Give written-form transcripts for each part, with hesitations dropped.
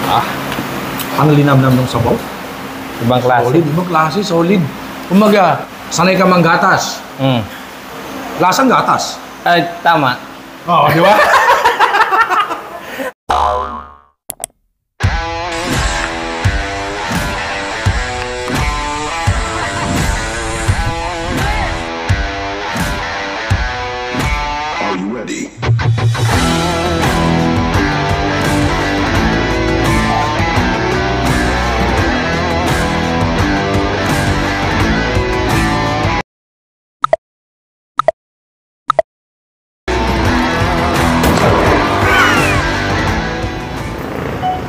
Ah, ang linamnam ng sabaw. Ibang klase. Solid, ibang klase, solid. Kumaga, sanay ka mang gatas. Lasang gatas. Ay, tama. Oo, di ba?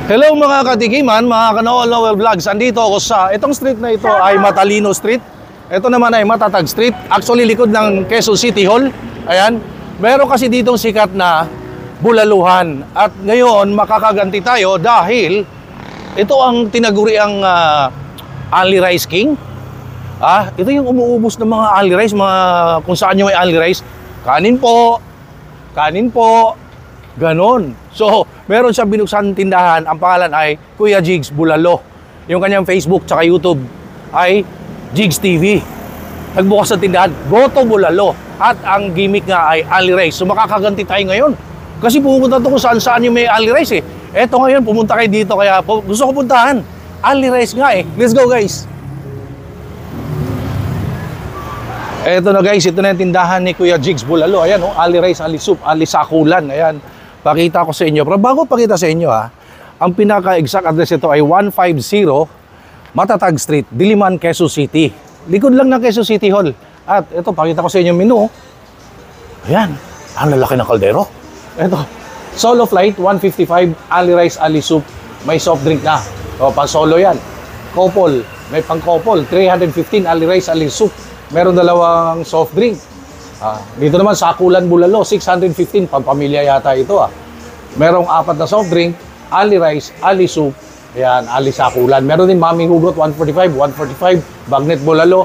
Hello mga katikiman, mga Kanoa Vlogs. Andito ako sa, itong street na ito ay Matalino Street. Ito naman ay Matatag Street. Actually, likod ng Quezon City Hall. Ayan. Meron kasi ditong sikat na bulaluhan. At ngayon, makakaganti tayo dahil ito ang tinaguriang Ali Rice King. Ito yung umuubos ng mga Ali Rice, mga kung saan yung may Ali Rice. Kanin po, ganon. So, meron siyang binuksan tindahan. Ang pangalan ay Kuya Jigs Bulalo. Yung kanyang Facebook tsaka YouTube ay Jigs TV. Nagbukas ng tindahan, Goto Bulalo. At ang gimmick nga ay Ali Rice. So, makakaganti tayo ngayon. Kasi pumunta to kung saan yung may Ali Rice eh. Eto ngayon, pumunta kayo dito. Kaya gusto ko puntahan. Ali Rice nga eh. Let's go guys. Eto na guys, ito na yung tindahan ni Kuya Jigs Bulalo. Ayan, Ali Rice, Ali Soup, Ali Sakulan. Ayan. Pakita ko sa inyo. Pero bago pakita sa inyo ang pinaka-exact address ito ay 150 Matatag Street, Diliman, Quezon City. Likod lang ng Quezon City Hall. At ito, pakita ko sa inyo yung menu. Ayan, ang lalaki ng kaldero. Ito, solo flight, 155, Ali Rice, Ali Soup. May soft drink na. O, pang-solo yan. Couple, may pang-couple, 315, Ali Rice, Ali Soup. Meron dalawang soft drink. Dito naman, Sakulan Bulalo, 615, pampamilya yata ito Merong 4 na soft drink, Ali Rice, Ali Soup, ayan, Ali Sakulan. Meron din Mami Hugot, 145, 145, Bagnet Bulalo,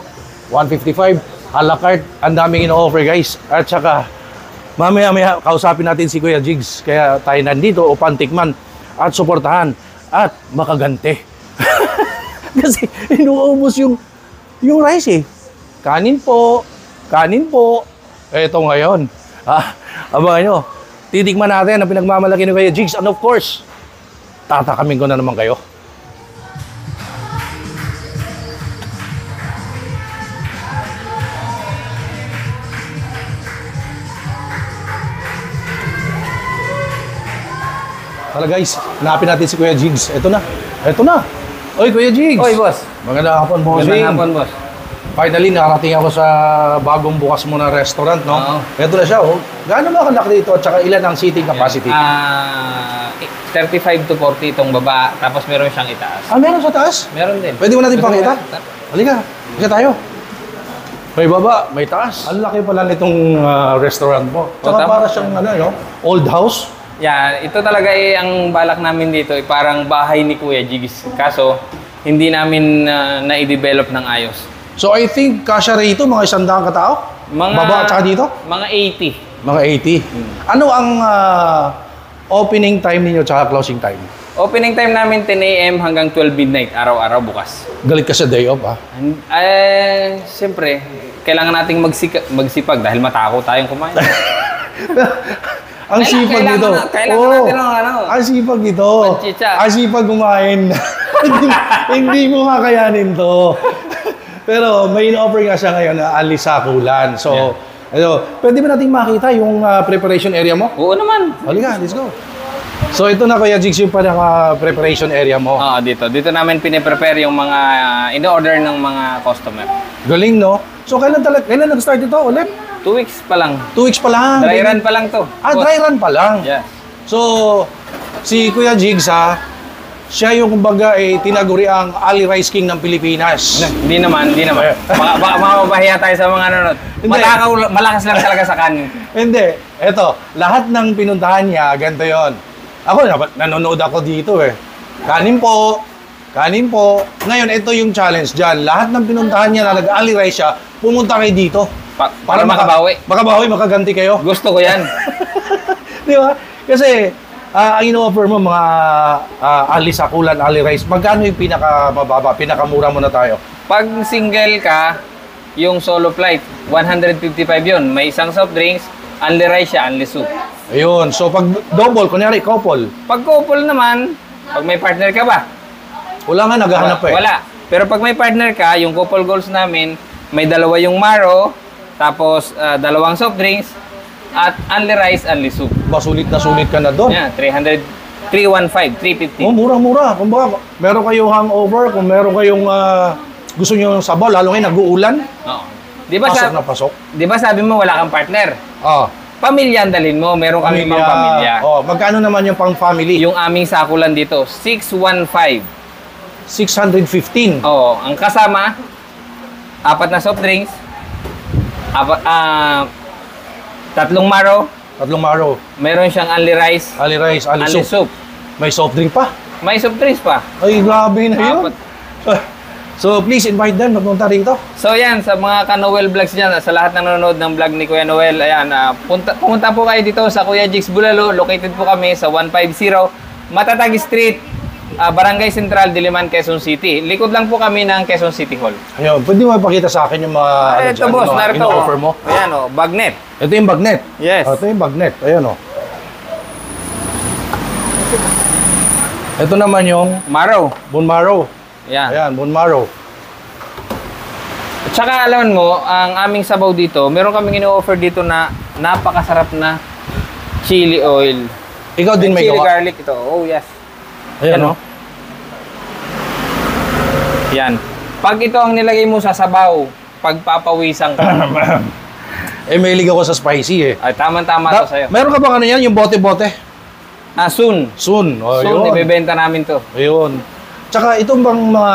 155, a la carte. Ang daming ino-offer guys. At saka, mamaya kausapin natin si Kuya Jigs. Kaya tayo nandito upang tikman at suportahan at makagante. Kasi inuubos yung rice eh. Kanin po. Eto ngayon. Abangan nyo. Titikman natin ang pinagmamalaki ni Kuya Jigs. And of course, tatakamin ko na naman kayo. Tala guys, hanapin natin si Kuya Jigs. Eto na. Oy, Kuya Jigs. Oy, boss. Magandang hapon, boss. Magandang hapon, boss. Finally, nakarating ako sa bagong bukas mo na restaurant, no? Oo. Ito na siya, Gaano ba kalaki dito at saka ilan ang seating capacity? 35 to 40 itong baba, tapos meron siyang itaas. Meron sa taas? Meron din. Pwede mo natin pakita? Halika, kasi tayo. May baba, may taas. Ang laki pala nitong restaurant mo. Tsaka para siyang old house. Yeah, ito talaga ang balak namin dito, parang bahay ni Kuya Jigs. Kaso, hindi namin na-i-develop ng ayos. So I think kasya rito mga 100 katao? Baba at saka dito? Mga 80. Mga 80. Ano ang opening time ninyo at closing time? Opening time namin 10 AM hanggang 12 midnight, araw-araw bukas. Galit ka sa day off, Siyempre, kailangan nating magsipag dahil matakot tayong kumain. Ang sipag nito. Kailangan natin ng Ang sipag nito. Panchicha. Ang sipag kumain. Hindi mo kakayanin to. Pero may in-offer nga siya ngayon na Ali Sakulan. So, pwede ba natin makita yung preparation area mo? Oo naman. Halika, let's go. So, ito na Kuya Jigs yung preparation area mo. Dito. Dito namin piniprepare yung mga in-order ng mga customer. Galing, no? So, kailan nag-start ito ulit? 2 weeks pa lang. 2 weeks pa lang. Dry run pa lang to. Dry run pa lang. Yeah. So, si Kuya Jigs siya yung kumbaga tinaguri ang Ali Rice King ng Pilipinas. Hindi naman. Makapahiya tayo sa mga nanonood. Malakas lang talaga sa kanin. Hindi. Eto, lahat ng pinuntahan niya, ganito yon. Ako, nanonood ako dito Kanin po. Ngayon, ito yung challenge dyan. Lahat ng pinuntahan niya na nag-Ali Rice siya, pumunta kayo dito. Para makabawi. Makabawi, makaganti kayo. Gusto ko yan. Di ba? Kasi, Ang ino-offer mo mga ali sakulan, ali rice, magkano yung pinakamababa, pinakamura mo na tayo? Pag single ka, yung solo flight, 155 yun. May isang soft drinks, only rice siya, only soup. Ayun. So pag double, kunyari couple, Pag couple naman, pag may partner ka ba? wala nga naghahanap pa eh. Wala. Pero pag may partner ka, yung couple goals namin, may dalawa yung maro, tapos dalawang soft drinks, at only rice, only soup. Sulit na sulit ka na doon. Yan, 315, 350. Oh, mura-mura. Kung baka meron kayong hangover, kung meron kayong gusto nyo ng sabaw, lalo ngayon nag-uulan, Oo. Di ba, pasok na pasok. di ba sabi mo wala kang partner? Ah, Pamilya ang dalhin mo, meron kami pang pamilya. Oh, magkano naman yung pang family? Yung aming sakulan dito, 615. 615. Oo, ang kasama, 4 na soft drinks, 3 maro, Tatlong maro. meron siyang only rice, Ali rice, ali only soup. soup. May soft drink pa. May soft drinks pa. Ay, grabe na yun. 4. So, please invite them. Magpunta rito. So yan, sa mga ka-Noel vlogs dyan, sa lahat ng nanonood ng vlog ni Kuya Noel, ayan, pumunta po kayo dito sa Kuya Jigs Bulalo. Located po kami sa 150 Matatag Street, Barangay Central, Diliman, Quezon City. Likod lang po kami ng Quezon City Hall. Ayun, pwede mo ipakita sa akin yung mga Ito boss, narito. ino-offer mo? Ayan o, bagnet. Ito yung bagnet. Yes. Ito yung bagnet. Ayan o. Ito naman yung Maro. bone marrow. Ayan. Ayan, bone marrow. At saka alam mo, ang aming sabaw dito, meron kaming ino-offer dito na napakasarap na chili oil. Ikaw din may chili gawa. garlic ito. Oh, yes. Ayan o. Yan. Pag ito ang nilagay mo sa sabaw, pagpapawisan ka. Eh, may ligaw ko sa spicy eh. Ay, tama-tama to sa'yo. Meron ka ba ano yan? Yung bote-bote? Soon. Soon. O, Soon, yun. ibebenta namin to. Ayun. Tsaka itong bang mga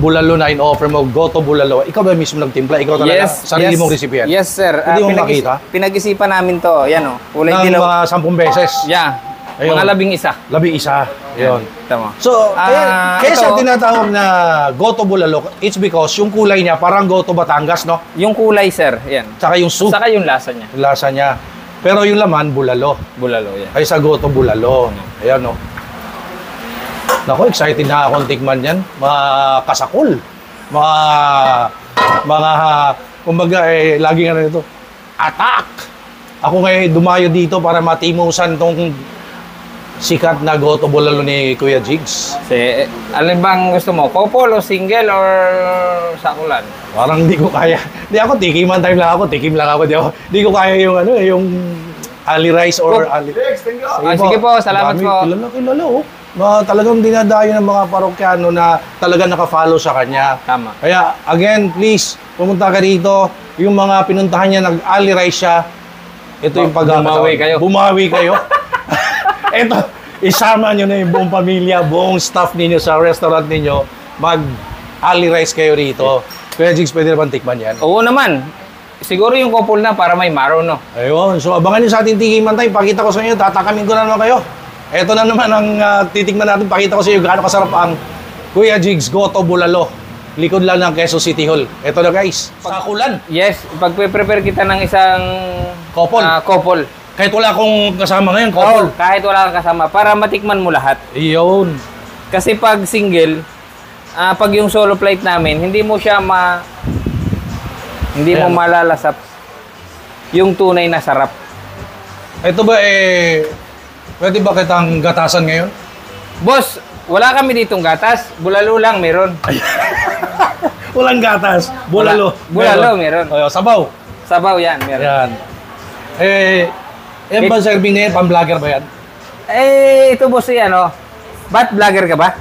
bulalo na in-offer mo, goto bulalo, ikaw ba mismo nagtimpla? Ikaw talaga? Sarili mong recipe yan? Yes, sir. Pwede mong makita? Pinag-isipan namin to. Yan o. Kulay Ng dilaw. mga 10 beses? Yeah. Ayun. Mga 11. Labing-isa. Ayun. Tama. So, kaya ito, siya tinatawag na goto bulalo, it's because yung kulay niya parang goto Batangas, no? yung kulay, sir. Yan. Tsaka yung soup, Saka yung lasa niya. yung lasa niya. Pero yung laman, bulalo. Bulalo, yan. Ay sa goto bulalo. Ayan, no? Naku, excited na akong tikman yan. Mga kasakul. Mga kumbaga, lagi nga na ito, attack! Ako ngayon dumayo dito para matimusan tong sikat na goto bulalo ni Kuya Jigs. Kasi, alin bang gusto mo? Couple o single or sakulan? Parang hindi ko kaya. Hindi ako, tikiman time lang ako. Tikim lang ako. Hindi ko kaya yung yung ali rice or ali... Sige po, salamat Dami, po. Kilala, oh. Talagang dinadayo ng mga parokyano na talagang nakafollow sa kanya. Tama. Kaya, again, please, pumunta ka dito. Yung mga pinuntahan niya, nag-ali rice siya. Ito yung Bumawi kayo. Bumawi kayo. Ito, isama nyo na yung buong pamilya, buong staff ninyo sa restaurant ninyo. Mag-ali rice kayo rito. Kuya Jigs, pwede naman tikman yan. Oo naman. Siguro yung couple na para may maro, no? Ayun. So, abangan nyo sa ating tikiman tayo. Pakita ko sa inyo. Tatakamin ko na naman kayo. Ito na naman ang titikman natin. Pakita ko sa inyo gaano kasarap ang Kuya Jigs Goto Bulalo. Likod lang ng Quezon City Hall. Ito na guys. Sakulan. Yes, pag-prepare kita ng isang Couple. couple. Kahit wala akong kasama ngayon, Oo, couple. kahit wala kang kasama, para matikman mo lahat. Iyon. Kasi pag single, pag yung solo flight namin, hindi mo siya hindi mo Ayan. malalasap yung tunay na sarap. Ito ba pwede ba kitang gatasan ngayon? Boss, wala kami ditong gatas. Bulalo lang meron. Walang gatas. Bulalo. Bulalo, meron. Ayun, sabaw. Sabaw yan, meron. Yan. Yan ba serving na yan? Pang-vlogger ba yan? Ito boss, ba't vlogger ka ba?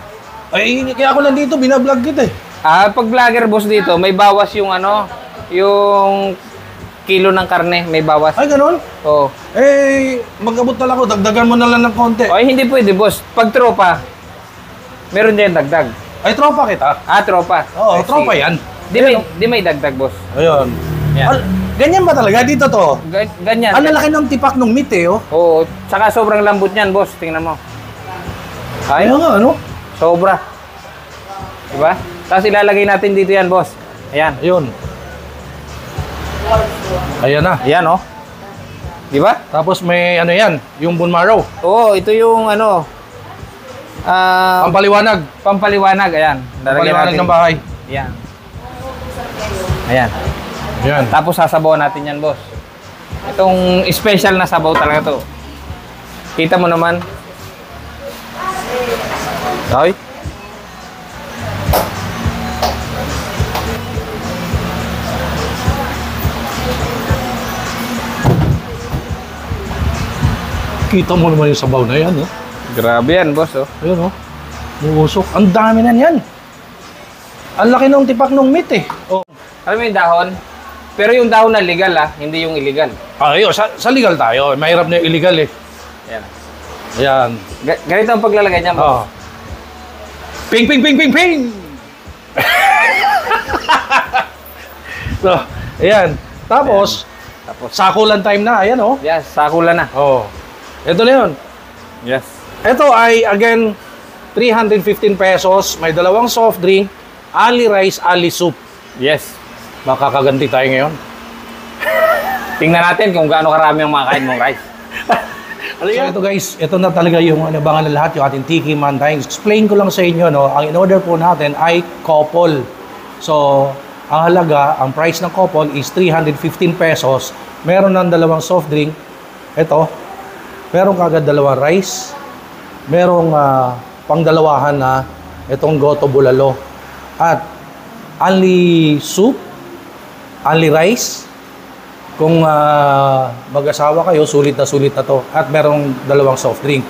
Ay, kaya ako nandito, binablog kita eh. Pag vlogger boss dito, may bawas yung yung kilo ng karne, may bawas. Ay, ganun? Oo. Mag-abot na lang ako. Dagdagan mo na lang ng konti. Ay, hindi pwede boss. Pag tropa, meron din dagdag. Ay, tropa kita. Tropa. Oo, Ay, tropa sige. yan. Di may dagdag boss. Ayun. Yan. Ganyan ba talaga? Dito to. Ganyan. Ang lalaki ng tipak ng meat eh, oh. Oo. Tsaka sobrang lambot niyan boss. Tingnan mo. Ay, Ayun nga, ano? sobra. Diba? Tapos ilalagay natin dito yan boss. Ayan. Ayun. Ayan na. Ayan Di ba? Tapos may ano yan, yung bone marrow. Oo, ito yung ano, Pampaliwanag. pampaliwanag. Ayan. Pampaliwanag ng bahay. Ayan. Ayan. Yan. Tapos sasabawan natin yan, boss. Itong special na sabaw talaga to. Kita mo naman. Okay. Kita mo naman yung sabaw na yan, oh. Grabe yan, boss, oh. Ayun, oh. Muusok. Ang dami na yan. Ang laki ng tipak ng meat, eh. Oh. Alam mo yung dahon? Pero yung dahon na legal, hindi yung illegal. Ayun, sa legal tayo. Mahirap na yung illegal, eh. Ayan. Ayan. Ganito ang paglalagay niya, Oh. boss. Ping, ping, ping, ping, ping! So, ayan. Tapos, Tapos, sakulan time na. Ayan, oh. yes, sakula na. Oh. Ito na yun. Yes. Ito ay, again, 315 pesos. May dalawang soft drink, ali rice, ali soup. Yes. Makakaganti tayo ngayon. Tingnan natin kung gaano karami ang makain mong rice. So ito guys, ito na talaga yung abangan na lahat, yung ating Tiki Man Time. Explain ko lang sa inyo, no, ang in-order po natin ay couple. So, ang halaga, ang price ng couple is 315 pesos. Meron ng dalawang soft drink. Ito. Meron kagad dalawang rice. Merong pangdalawahan na itong goto bulalo. At only soup, only rice. Kung mag-asawa kayo, sulit na to. At merong dalawang soft drink.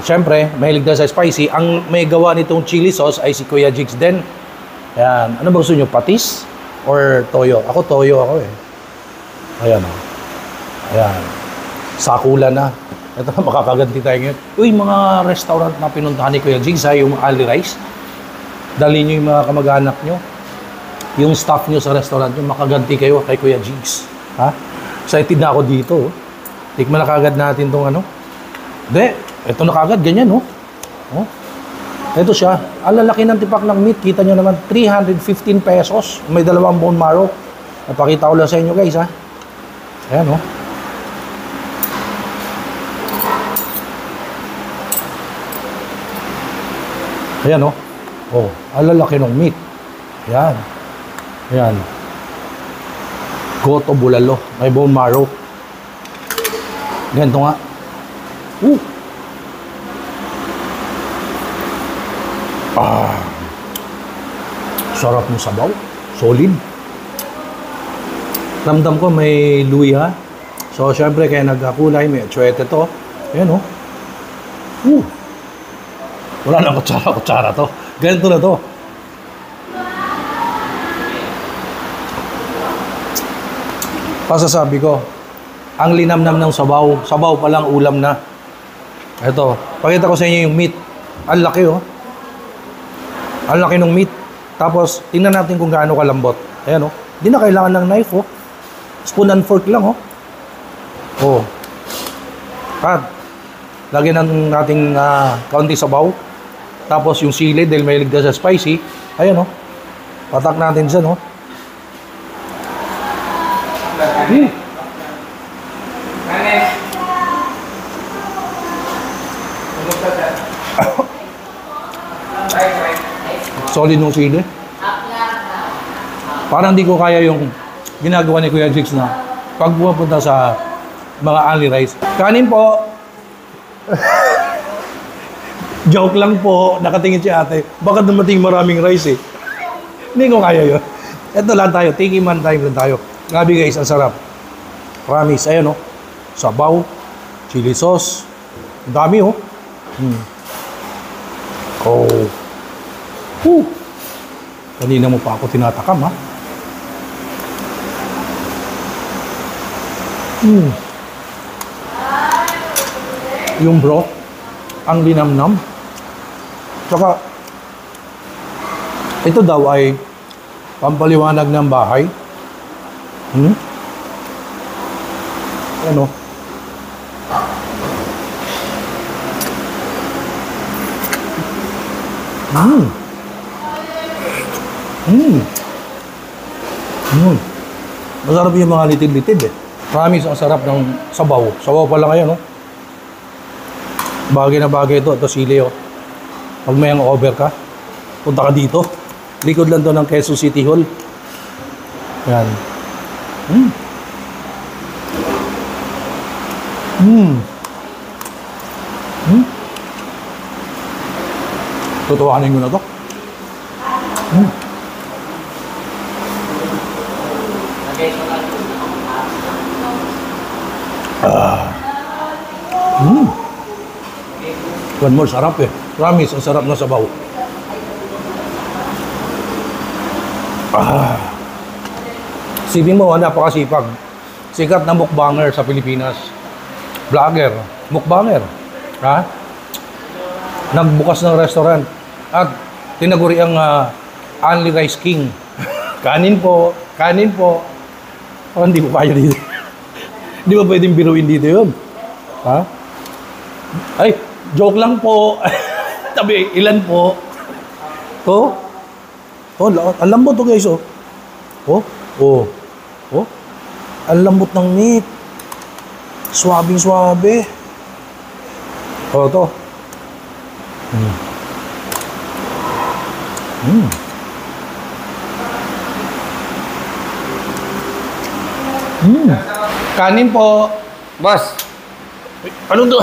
Siyempre, mahilig na sa spicy. Ang may gawa nitong chili sauce ay si Kuya Jigs din. Ayan. Ano ba gusto nyo? Patis? Or toyo? Ako toyo ako eh. Ayan o. Ayan. Sakula na. Ito na, makakaganti tayo ngayon. Uy, mga restaurant na pinuntahan ni Kuya Jigs, yung Ali Rice. Dali nyo yung mga kamag-anak nyo. Yung staff nyo sa restaurant nyo, makaganti kayo kay Kuya Jigs. Ha? Excited na ako dito. Oh. Tikman na kagad natin tong ano. Hindi. Ito na kagad. Ganyan, oh. Oh. Ito siya. Ang lalaki ng tipak ng meat. Kita nyo naman, 315 pesos. May dalawang bone marrow. Napakita ko lang sa inyo, guys, ha. Ayan, oh. Ayan, oh. Oh. Ang lalaki ng meat. Ayan. Ayan. Goto bulalo. May bone marrow. Ganito nga. Sarap ng sabaw. Solid. Ramdam ko may luya. So, syempre, kaya nagkakulay. May atsuete to. Ayan, oh. Wala na kutsara to. Ganito na to. Pasasabi ko, ang linamnam ng sabaw. Sabaw pa lang ulam na. Ito, pakita ko sa inyo yung meat. Ang laki, oh. Ang laki ng meat. Tapos, tingnan natin kung gaano kalambot. Ayan, oh. Hindi na kailangan ng knife, oh. Spoon and fork lang, oh. Oh. At, lagyan ng nating kaunti sabaw. Tapos, yung sili, dahil may ligtas sa spicy. Ayan, oh. Patak natin dyan, oh. Solid nung sili. Parang di ko kaya yung ginagawa ni Kuya Jigs na pag pupunta sa mga Ali Rice. Kanin po. Joke lang po. Nakatingin si ate. Baka dumating maraming rice eh. Hindi ko kaya yun. Ito lang tayo. Tiki Man Time lang tayo. Grabe guys, ang sarap. Promise. Ayan, oh. Sabaw. Chili sauce. Ang dami, oh. Oh. Kanina mo pa ako tinatakam, ha? Yung broth, ang linamnam. Tsaka, ito daw ay pampaliwanag ng bahay. Ano? Masarap yung mga litid-litid eh. Promise, ang sarap ng sabaw. Sabaw pa lang ngayon, no? Bagay na bagay ito. Ito sili, oh. Pag may over ka, punta ka dito. Likod lang to ng Quezon City Hall. Yan. Tutuwanin ko na to. One more, sarap eh. Promise, ang sarap na sabaw. Sipin mo, napakasipag. Sikat na mukbanger sa Pilipinas. Vlogger, mukbanger. Ha? Nagbukas ng restaurant at tinaguri ang Only Rice King. Kanin po, kanin po. Oh, hindi ko kaya dito. Hindi ba pwedeng biruin dito yun? Ha? Ay, joke lang po. Tabi, ilan po? To? Oh, ang lambot to guys, oh. Oh, oh. Oh. Ang lambot ng meat. Swabing swabe. Oh, to. Kanin po. Boss, Ano to?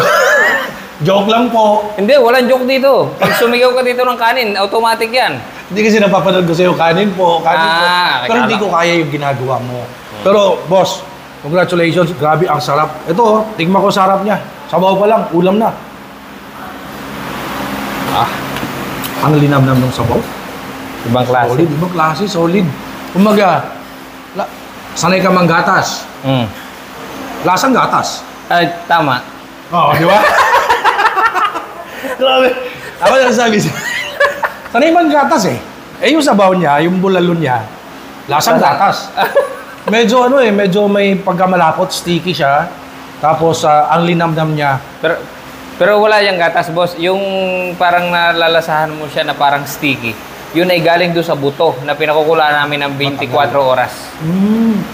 Joke lang po. hindi, walang joke dito. Pag sumigaw ka dito ng kanin, automatic yan. Hindi kasi napapanood ko sa'yo, kanin po, kanin po. Pero hindi ko kaya yung ginagawa mo. Pero, boss, congratulations. Grabe, ang sarap. Ito, oh, tigma ko sarap niya. Sabaw pa lang, ulam na. Ang linamnam ng sabaw. Ibang klase. Solid, ibang klase, solid. Kumaga, sanay ka mang gatas. Lasang gatas. Ay, tama. Oo, di ba? Grabe. Ako na sabi siya. Sanay man gatas eh. Eh yung sabaw niya, yung bulalon niya, lasang gatas. Medyo ano eh, medyo may pagkamalapot, sticky siya. Tapos ang linamnam niya. Pero wala yung gatas, boss. Yung parang nalalasahan mo siya na parang sticky. Yun ay galing doon sa buto na pinakukulaan namin ng 24 oras.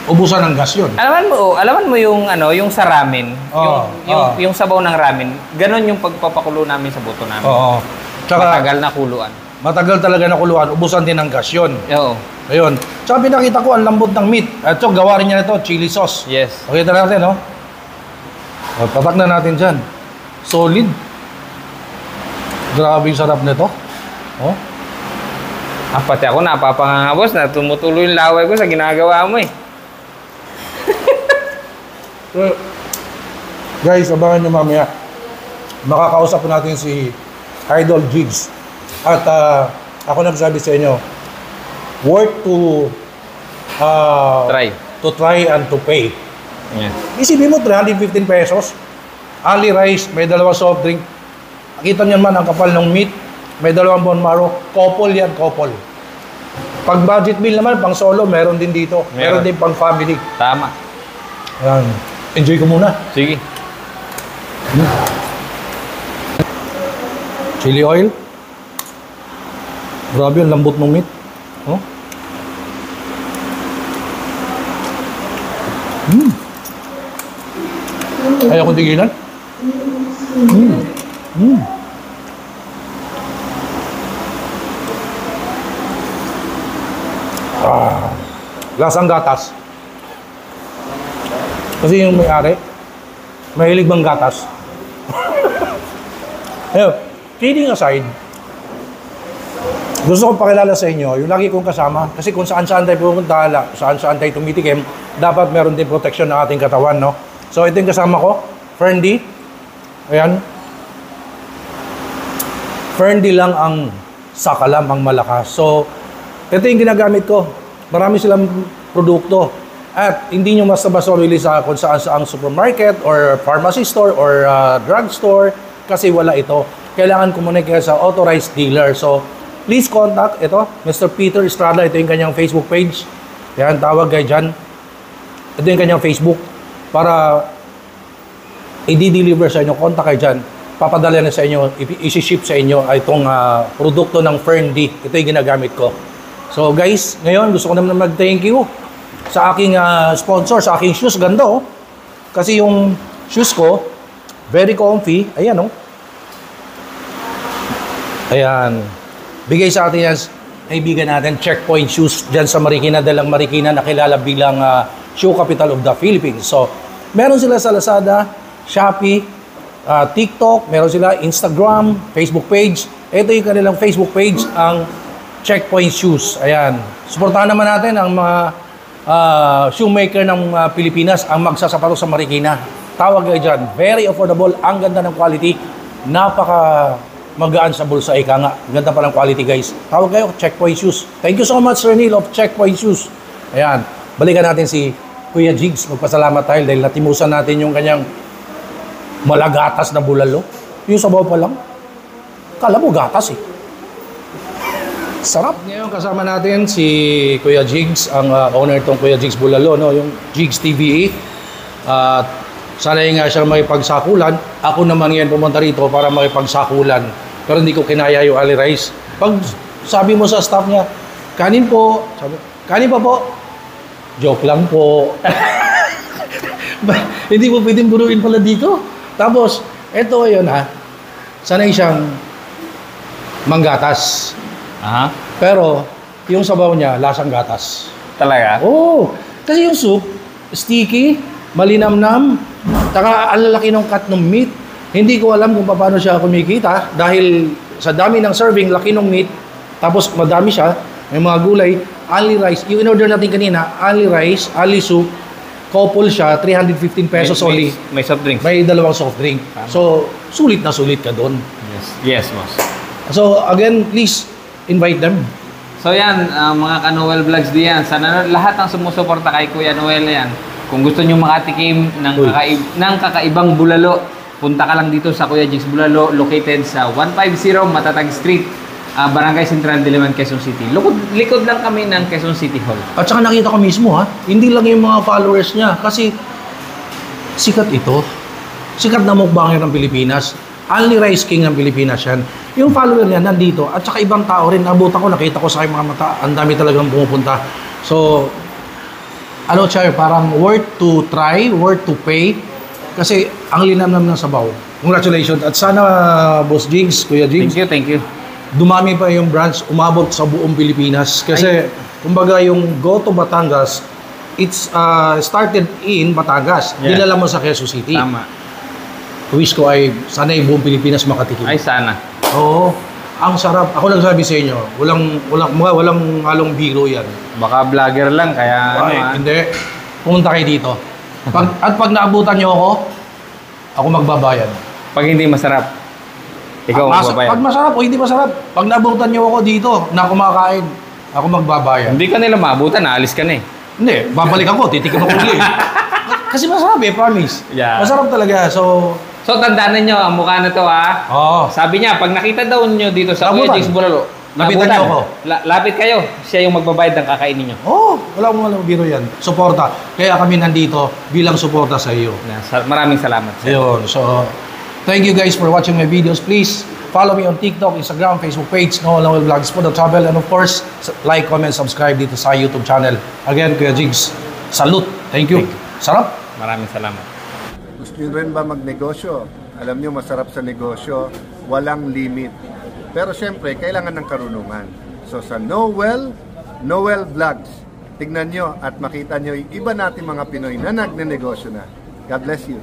Ubusan ng gas yun. Alaman mo yung ano, yung sa ramen, yung sabaw ng ramen. Ganon yung pagpapakulo namin sa buto namin. Oo. Tsaka, matagal na kuluan. Matagal talaga na kuluan. Ubusan din ng gas yun. Oo. Ayun. Tsaka pinakita ko ang lambot ng meat. At ito, gawa rin niya ito, chili sauce. Yes. Pakita natin, no? O, patak na natin dyan. Solid. Grabe yung sarap nito. Oh. Pati ako napapanganga, boss, na tumutuloy yung laway ko sa ginagawa mo eh. So, guys, abangan nyo mamaya. Makakausap natin si Idol Jigs. At ako nagsabi sa inyo, worth to try and to pay. Yeah. Isipin mo, 315 pesos. Only rice, may dalawang soft drink. Kita nyo naman ang kapal ng meat. May dalawang bone marrow. Couple yan, couple. Pag budget meal naman, pang solo, meron din dito. Meron din pang family. Tama. Ayan. Enjoy ko muna. Sige. Chili oil. Grabe, ang lambot ng meat. Oh. Ayaw kong tigilan. Lasang gatas. Kasi yung may-ari, mahilig bang gatas? Ayun, kidding aside, gusto kong pakilala sa inyo, yung lagi kong kasama, kasi kung saan-saan tayo pupunta, saan-saan tayo tumitikim, dapat meron din proteksyon ng ating katawan, no? So, ito yung kasama ko, Ferndy. Ayan. Ferndy lang ang sakalam, ang malakas. So, ito yung ginagamit ko. Marami silang produkto. At hindi nyo basta-basta bili sa kung saan-saang supermarket or pharmacy store or drug store kasi wala ito. Kailangan kumonek kayo sa authorized dealer. So, please contact ito, Mr. Peter Estrada. Ito yung kanyang Facebook page. Yan, tawag kayo dyan. Ito yung kanyang Facebook. Para i-deliver sa inyo, contact kayo dyan. Papadala na sa inyo, isi-ship sa inyo itong produkto ng Ferndy. Ito yung ginagamit ko. So guys, ngayon gusto ko naman mag-thank you sa aking sponsor, sa aking shoes. Ganda oh. Kasi yung shoes ko, very comfy. Ayan, oh. Ayan. Bigay sa atin yan, kaibigan natin, Checkpoint Shoes dyan sa Marikina, dalang Marikina, nakilala bilang shoe capital of the Philippines. So, meron sila sa Lazada, Shopee, TikTok, meron sila Instagram, Facebook page. Ito yung kanilang Facebook page, ang Checkpoint Shoes. Ayan. Suportahan naman natin ang mga shoemaker ng Pilipinas, ang magsasapatos sa Marikina. Tawag kayo dyan. Very affordable. Ang ganda ng quality. Napaka magaan sa bulsa. Ika nga. Ganda pa ng quality, guys. Tawag kayo, Checkpoint Shoes. Thank you so much, Sir Neil of Checkpoint Shoes. Ayan. Balikan natin si Kuya Jigs. Magpasalamat tayo dahil natimusan natin yung kanyang malagatas na bulalo. Yung sabaw pa lang. Kala mo gatas eh. Sarap. Ngayon kasama natin si Kuya Jigs, ang owner itong Kuya Jigs Bulalo, no? Yung Jigs TVE. At sanay nga siya makipagsakulan. Ako naman ngayon pumunta rito para makipagsakulan. Pero hindi ko kinaya yung ali rice. Pag sabi mo sa staff niya, kanin po. Sabi, kanin pa po. Joke lang po. Hindi mo pwedeng buruin pala dito. Tapos, eto yun ha. Sanay siyang manggatas. Aha. Pero, yung sabaw niya, lasang gatas. Talaga? Oo. Kasi yung soup, sticky, malinamnam, taka ang lalaki ng cut ng meat. Hindi ko alam kung paano siya kumikita dahil sa dami ng serving, laki ng meat, tapos madami siya, may mga gulay, only rice. Yung in-order natin kanina, only rice, only soup, couple siya, 315 pesos only. May soft drinks. May dalawang soft drink. So, sulit na sulit ka doon. Yes. Yes, boss. So, again, please, invite them. So yan, mga ka-Noel Vlogs diyan. Sana lahat ng sumusuporta kay Kuya Noel yan. Kung gusto nyo makatikim ng kakaibang bulalo, punta ka lang dito sa Kuya Jigs Bulalo, located sa 150 Matatag Street, Barangay Central, Diliman, Quezon City. Likod lang kami ng Quezon City Hall. At saka nakita ko mismo ha, hindi lang yung mga followers niya kasi sikat ito. Sikat na mukbanger ng Pilipinas. Only Rice King ng Pilipinas yan. Yung follower niya nandito at saka ibang tao rin. Nabutan ko, nakita ko sa aking mga mata. Ang dami talagang pumupunta. So, ano siya, parang worth to try, worth to pay. Kasi ang linamnam ng sabaw. Congratulations. At sana, Boss Jigs, Kuya Jigs. Thank you. Dumami pa yung branch, umabot sa buong Pilipinas. Kasi, kumbaga yung Go to Batangas, it's started in Batangas. Yeah. Dinala mo sa Quezon City. Tama. Wish ko ay sana yung buong Pilipinas makatikim. Ay, sana. Oo. Ang sarap. Ako lang sabi sa inyo, walang halong biro yan. Baka vlogger lang, kaya Hindi. Pumunta kayo dito. Pag naabutan nyo ako magbabayad. Pag hindi masarap, ikaw magbabayad. Pag masarap o hindi masarap, pag naabutan nyo ako dito na kumakain, ako magbabayad. Hindi ka nila maabutan, aalis ka na eh. Hindi. Babalik ako, titikim ako ulit. Kasi masarap promise. Yeah. Masarap talaga. So, tandaan ninyo, ang mukha na to ha. Oo. Sabi niya, pag nakita daw niyo dito sa Kuya Jigs Bulalo, Lapitan niyo ako. Lapit kayo. Siya yung magbabayad ng kakainin niyo. Walang biro yan. Suporta. Kaya kami nandito bilang suporta sa iyo. Maraming salamat. Ayun. So, thank you guys for watching my videos. Please, follow me on TikTok, Instagram, Facebook page, Noel Noel Vlogs for the travel. And of course, like, comment, subscribe dito sa YouTube channel. Again, Kuya Jigs, salute. Thank you. Sarap. Maraming salamat. Gusto nyo rin ba magnegosyo? Alam nyo, masarap sa negosyo, walang limit. Pero syempre, kailangan ng karunungan. So sa Noel Vlogs, tignan nyo at makita nyo yung iba natin mga Pinoy na nagnenegosyo na. God bless you.